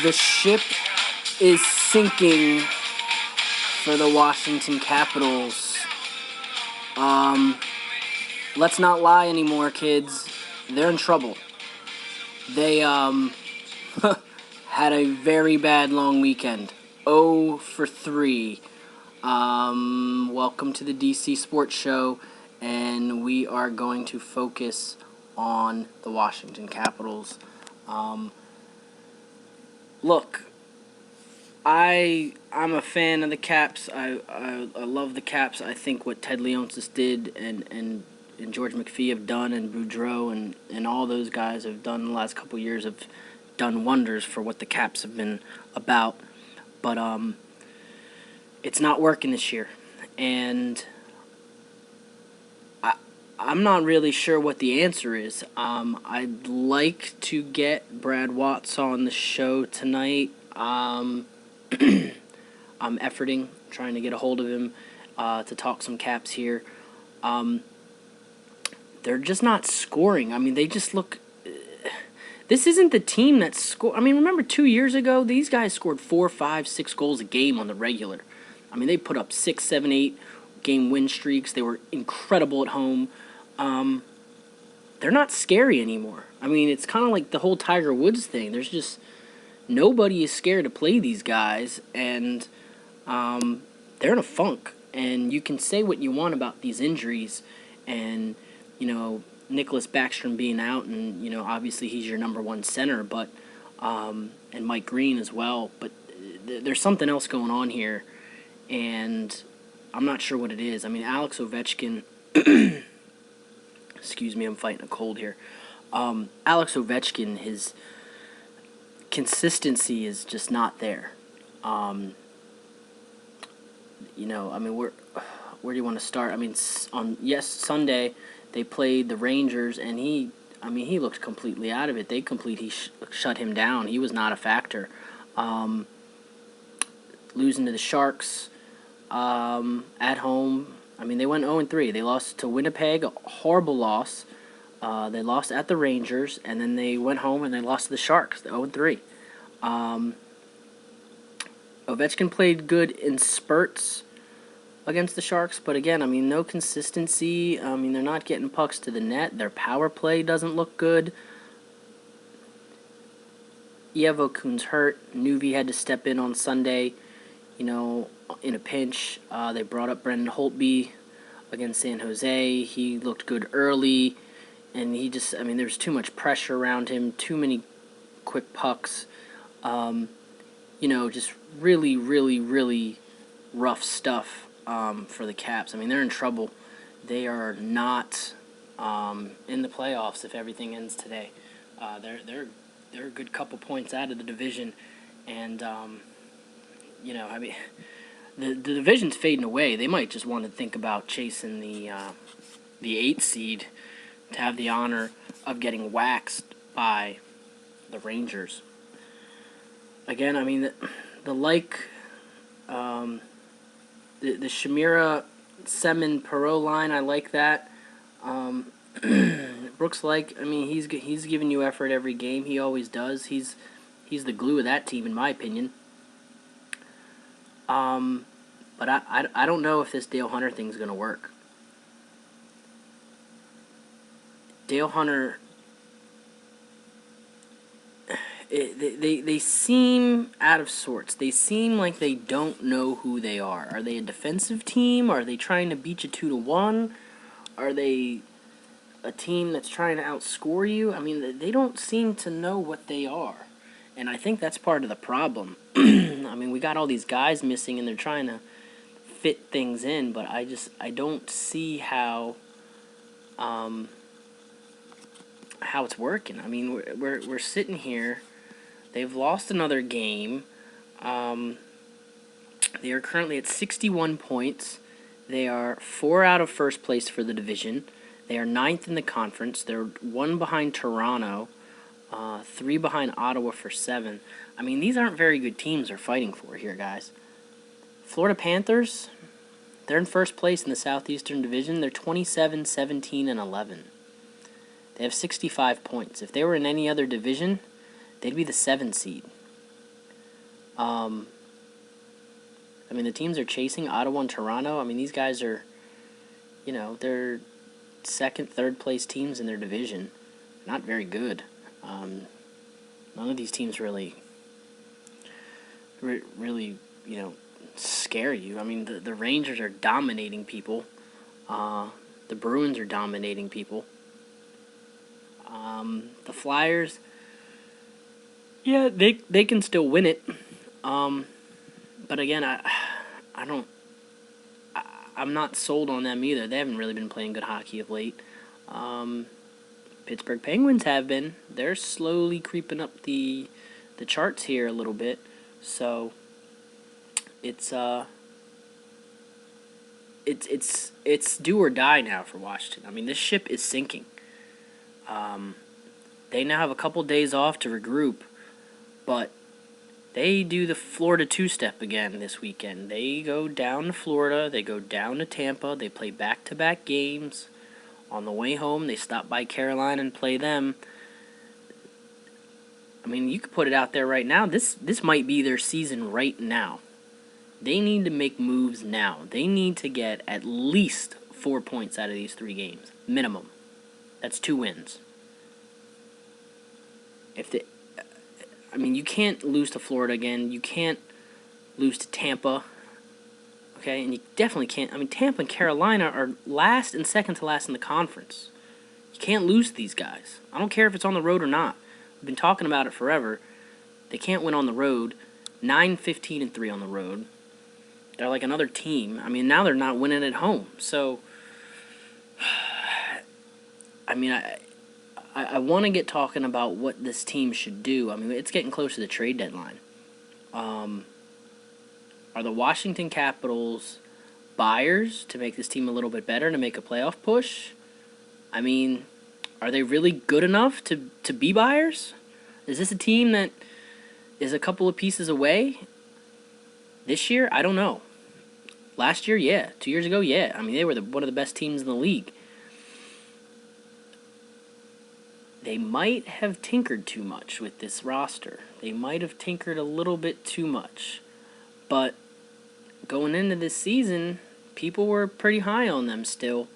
The ship is sinking for the Washington Capitals. Let's not lie anymore, kids. They're in trouble. They had a very bad long weekend. 0 for 3. Welcome to the DC Sports Show, and we are going to focus on the Washington Capitals. Look, I'm a fan of the Caps. I love the Caps. I think what Ted Leonsis did and George McPhee have done, and Boudreau and all those guys have done in the last couple of years have done wonders for what the Caps have been about. But it's not working this year, and I'm not really sure what the answer is. I'd like to get Brad Watts on the show tonight. I'm efforting, trying to get a hold of him to talk some Caps here. They're just not scoring. I mean, they just look... This isn't the team that scored... I mean, remember 2 years ago, these guys scored 4, 5, 6 goals a game on the regular. I mean, they put up 6, 7, 8 game win streaks. They were incredible at home. They're not scary anymore. I mean, it's kind of like the whole Tiger Woods thing. There's just... Nobody is scared to play these guys, and they're in a funk. And you can say what you want about these injuries, and, you know, Nicholas Backstrom being out, and, you know, obviously he's your number one center, but and Mike Green as well. But there's something else going on here, and I'm not sure what it is. I mean, Alex Ovechkin... Excuse me, I'm fighting a cold here. Alex Ovechkin, his consistency is just not there. You know, I mean, where do you want to start? I mean, Sunday they played the Rangers, and he looked completely out of it. He shut him down. He was not a factor. Losing to the Sharks at home. I mean, they went 0-3. They lost to Winnipeg, a horrible loss. They lost at the Rangers, and then they went home and they lost to the Sharks, 0-3. Ovechkin played good in spurts against the Sharks, but again, I mean, no consistency. I mean, they're not getting pucks to the net. Their power play doesn't look good. Eev Okung's hurt. Nuvi had to step in on Sunday, you know, in a pinch. They brought up Brendan Holtby against San Jose. He looked good early, and there's too much pressure around him, too many quick pucks. You know, just really, really, really rough stuff for the Caps. I mean, they're in trouble. They are not in the playoffs if everything ends today. They're a good couple points out of the division, and you know, I mean, the division's fading away. They might just want to think about chasing the 8th seed to have the honor of getting waxed by the Rangers. Again, I mean, the Shamira Semin Perot line, I like that. Brooks I mean, he's giving you effort every game. He always does. He's the glue of that team, in my opinion. But I don't know if this Dale Hunter thing's going to work. Dale Hunter, they seem out of sorts. They seem like they don't know who they are. Are they a defensive team? Are they trying to beat you 2-1? Are they a team that's trying to outscore you? I mean, they don't seem to know what they are. And I think that's part of the problem. I mean, we got all these guys missing, and they're trying to fit things in, but I don't see how it's working. I mean, we're sitting here. They've lost another game. They are currently at 61 points. They are 4 out of first place for the division. They are 9th in the conference. They're 1 behind Toronto, 3 behind Ottawa for 7. I mean, these aren't very good teams they're fighting for here, guys. Florida Panthers, they're in first place in the Southeastern Division. They're 27, 17, and 11. They have 65 points. If they were in any other division, they'd be the 7th seed. Um, I mean, the teams are chasing Ottawa and Toronto. I mean, these guys are, they're second, third place teams in their division. Not very good. None of these teams really, scare you. I mean, the Rangers are dominating people. The Bruins are dominating people. The Flyers, yeah, they can still win it. But again, I don't. I'm not sold on them either. They haven't really been playing good hockey of late. Pittsburgh Penguins have been. They're slowly creeping up the charts here a little bit. So it's do or die now for Washington. I mean, this ship is sinking. They now have a couple days off to regroup, but they do the Florida two-step again this weekend. They go down to Florida, they go down to Tampa, they play back-to-back games. On the way home, they stop by Carolina and play them. I mean, you could put it out there right now. This might be their season right now. They need to make moves now. They need to get at least 4 points out of these 3 games. Minimum. That's 2 wins. You can't lose to Florida again. You can't lose to Tampa. Okay, and you definitely can't. I mean, Tampa and Carolina are last and second to last in the conference. You can't lose to these guys. I don't care if it's on the road or not. We've been talking about it forever. They can't win on the road. 9-15-3 on the road. They're like another team. I mean, now they're not winning at home. So, I mean, I want to get talking about what this team should do. I mean, it's getting close to the trade deadline. Are the Washington Capitals buyers to make this team a little bit better, to make a playoff push? I mean, are they really good enough to be buyers? Is this a team that is a couple of pieces away? This year, I don't know. Last year, yeah. 2 years ago, yeah. I mean, they were one of the best teams in the league. They might have tinkered too much with this roster. They might have tinkered a little bit too much. But going into this season, people were pretty high on them still.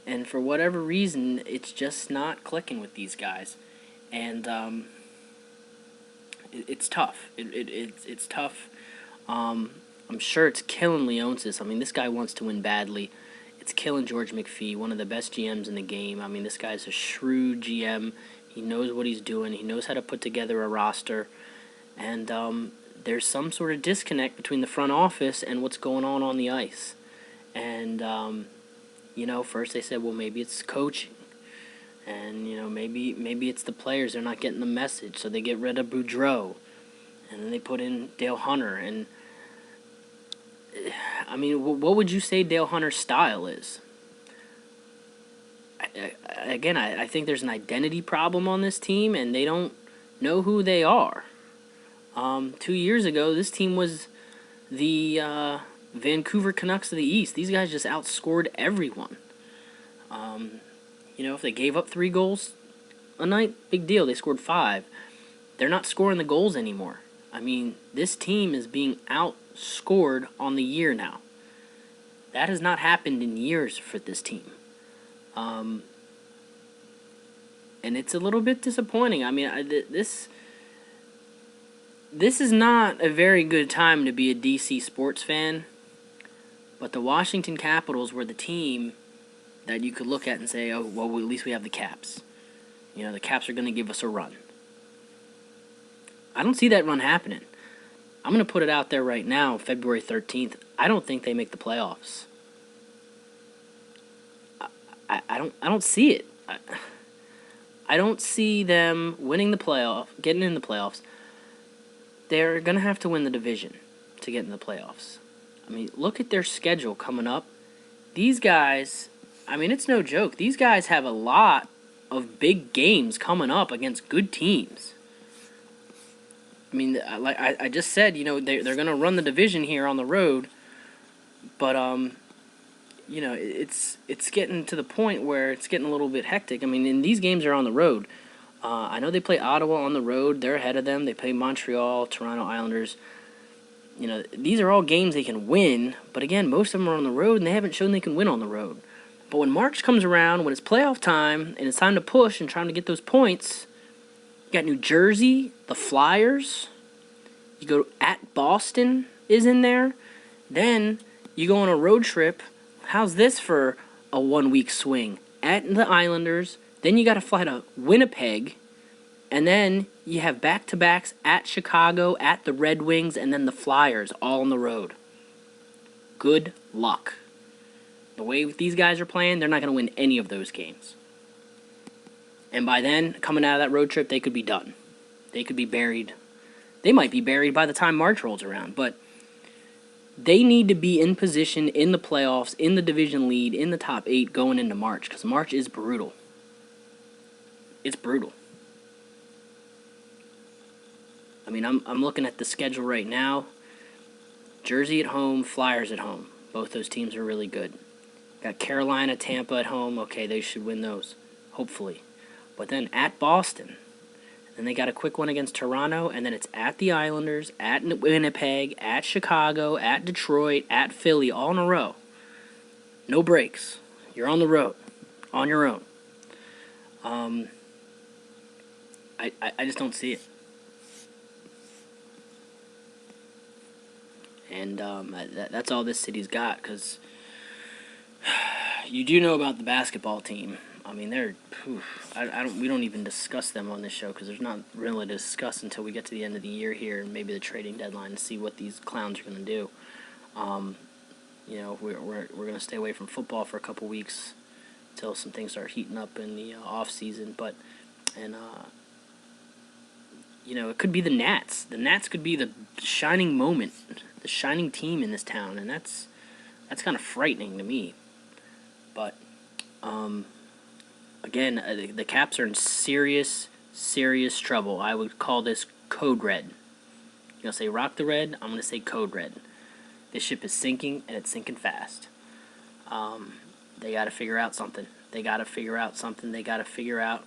And for whatever reason, it's just not clicking with these guys. And it's tough. It's tough. I'm sure it's killing Leonsis. I mean, this guy wants to win badly. It's killing George McPhee, one of the best GMs in the game. I mean, this guy's a shrewd GM. He knows what he's doing. He knows how to put together a roster. And there's some sort of disconnect between the front office and what's going on the ice. And, first they said, well, maybe it's coaching. And, maybe it's the players. They're not getting the message. So they get rid of Boudreau. And then they put in Dale Hunter. And, I mean, what would you say Dale Hunter's style is? I think there's an identity problem on this team, and they don't know who they are. 2 years ago, this team was the Vancouver Canucks of the East. These guys just outscored everyone. If they gave up 3 goals a night, big deal. They scored 5. They're not scoring the goals anymore. I mean, this team is being outscored on the year now. That has not happened in years for this team. And it's a little bit disappointing. I mean, this is not a very good time to be a DC sports fan, but the Washington Capitals were the team that you could look at and say, oh, well, at least we have the Caps. The Caps are going to give us a run. I don't see that run happening. I'm going to put it out there right now, February 13th. I don't think they make the playoffs. I don't see it. I don't see them winning the playoff, getting in the playoffs. They're going to have to win the division to get in the playoffs. I mean, look at their schedule coming up. These guys, I mean, it's no joke. These guys have a lot of big games coming up against good teams. I mean, like I just said, they're going to run the division here on the road, but it's getting to the point where it's getting a little bit hectic. I mean, and these games are on the road. I know they play Ottawa on the road. They're ahead of them. They play Montreal, Toronto Islanders. these are all games they can win, but again, most of them are on the road, and they haven't shown they can win on the road. But when March comes around, when it's playoff time, and it's time to push and trying to get those points, you got New Jersey, the Flyers, you go at Boston is in there, then you go on a road trip. How's this for a 1-week swing? At the Islanders, then you got to fly to Winnipeg, and then you have back-to-backs at Chicago, at the Red Wings, and then the Flyers, all on the road. Good luck. The way these guys are playing, they're not going to win any of those games. And by then, coming out of that road trip, they could be done. They could be buried. They might be buried by the time March rolls around, but they need to be in position in the playoffs, in the division lead, in the top 8 going into March, because March is brutal. It's brutal. I mean, I'm looking at the schedule right now. Jersey at home, Flyers at home. Both those teams are really good. Got Carolina, Tampa at home. Okay, they should win those, hopefully. But then at Boston. Then they got a quick one against Toronto, and then it's at the Islanders, at Winnipeg, at Chicago, at Detroit, at Philly, all in a row. No breaks. You're on the road, on your own. I just don't see it. And that's all this city's got, because you do know about the basketball team. I mean, we don't even discuss them on this show, because there's not really to discuss until we get to the end of the year here and maybe the trading deadline to see what these clowns are going to do. We're going to stay away from football for a couple weeks until some things start heating up in the off season. But it could be the Nats. The Nats could be the shining moment, the shining team in this town, and that's kind of frightening to me. But again, the Caps are in serious trouble. I would call this code red. You're going to say rock the red, I'm going to say code red. This ship is sinking, and it's sinking fast. They got to figure out something. They got to figure out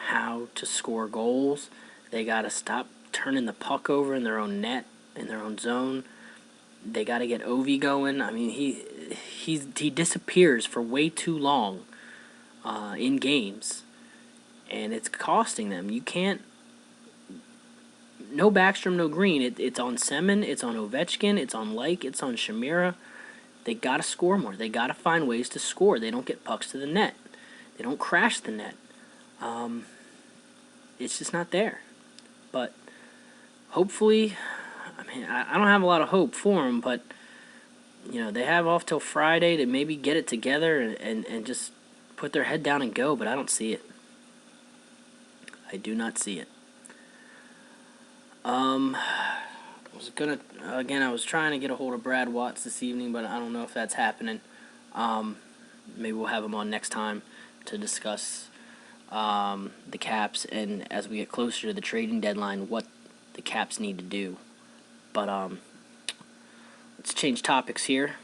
how to score goals. They got to stop turning the puck over in their own net, in their own zone. They got to get Ovi going. I mean, he disappears for way too long in games, and it's costing them. You can't. No Backstrom, no Green. It's on Semin, it's on Ovechkin, it's on Like, it's on Shamira. They got to score more. They got to find ways to score. They don't get pucks to the net. They don't crash the net. It's just not there. But hopefully, I mean, I don't have a lot of hope for them, but they have off till Friday to maybe get it together and just put their head down and go, but I don't see it. I do not see it. I was trying to get a hold of Brad Watts this evening, but I don't know if that's happening. Maybe we'll have him on next time to discuss the Caps, and as we get closer to the trading deadline, what the Caps need to do. But let's change topics here.